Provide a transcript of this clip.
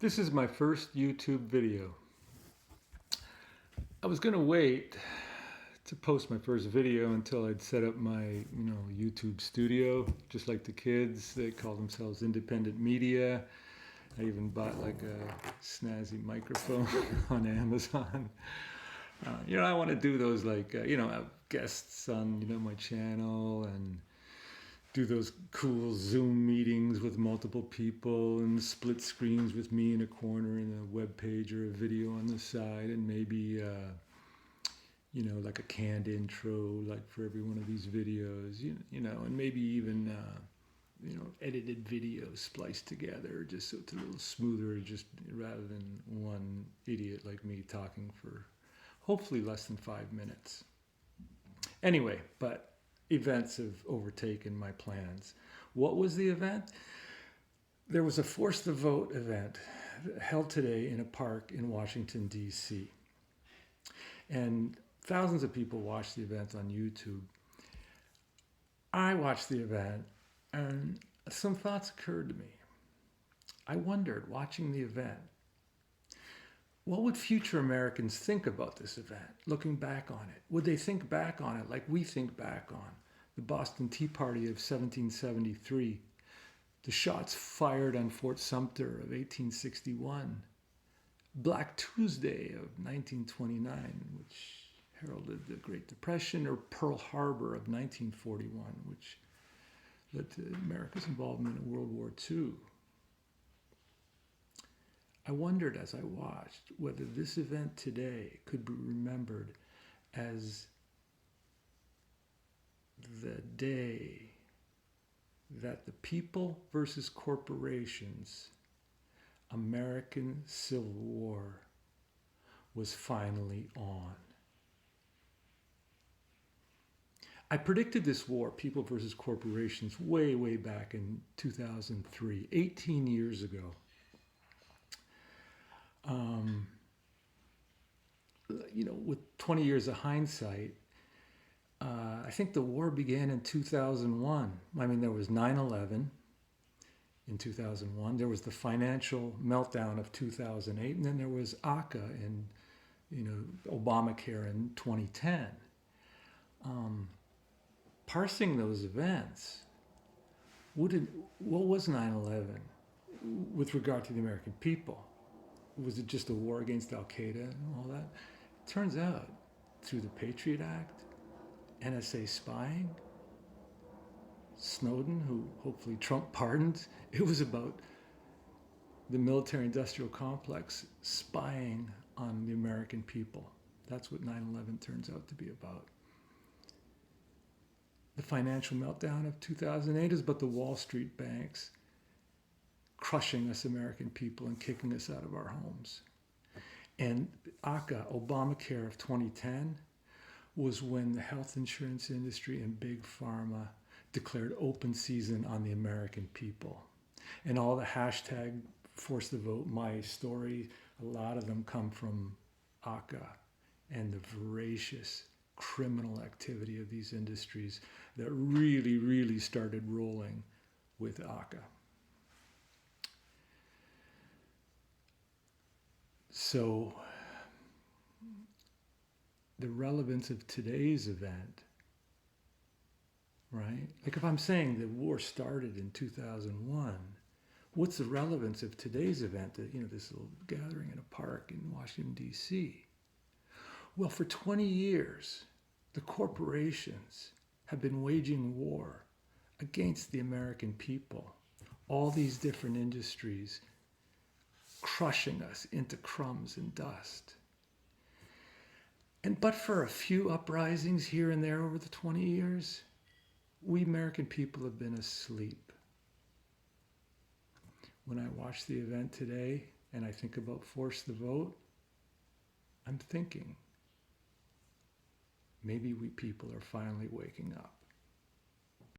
This is my first YouTube video. I was going to wait to post my first video until I'd set up my, YouTube studio, just like the kids. They call themselves independent media. I even bought like a snazzy microphone on Amazon. I want to do those have guests on, my channel and do those cool Zoom meetings with multiple people and split screens with me in a corner and a web page or a video on the side, and maybe like a canned intro like for every one of these videos, and maybe even edited videos spliced together just so it's a little smoother, just rather than one idiot like me talking for hopefully less than 5 minutes. Anyway, but events have overtaken my plans. What was the event? There was a Force the Vote event held today in a park in Washington, D.C. And thousands of people watched the event on YouTube. I watched the event and some thoughts occurred to me. I wondered, watching the event, what would future Americans think about this event, looking back on it? Would they think back on it like we think back on the Boston Tea Party of 1773, the shots fired on Fort Sumter of 1861, Black Tuesday of 1929, which heralded the Great Depression, or Pearl Harbor of 1941, which led to America's involvement in World War II? I wondered as I watched whether this event today could be remembered as the day that the people versus corporations American Civil War was finally on. I predicted this war, people versus corporations, way back in 2003, 18 years ago. With 20 years of hindsight, I think the war began in 2001. I mean, there was 9/11 in 2001. There was the financial meltdown of 2008. And then there was ACA and, Obamacare in 2010. Parsing those events, what was 9/11 with regard to the American people? Was it just a war against Al-Qaeda and all that? It turns out, through the Patriot Act, NSA spying, Snowden, who hopefully Trump pardoned, it was about the military-industrial complex spying on the American people. That's what 9/11 turns out to be about. The financial meltdown of 2008 is about the Wall Street banks crushing us American people and kicking us out of our homes. And ACA, Obamacare of 2010, was when the health insurance industry and big pharma declared open season on the American people. And all the hashtag Force the Vote, my story, a lot of them come from ACA and the voracious criminal activity of these industries that really started rolling with ACA. So the relevance of today's event, right? Like if I'm saying the war started in 2001, what's the relevance of today's event, this little gathering in a park in Washington, D.C.? Well, for 20 years, the corporations have been waging war against the American people. All these different industries crushing us into crumbs and dust. And but for a few uprisings here and there over the 20 years, we American people have been asleep. When I watch the event today and I think about Force the Vote, I'm thinking maybe we people are finally waking up.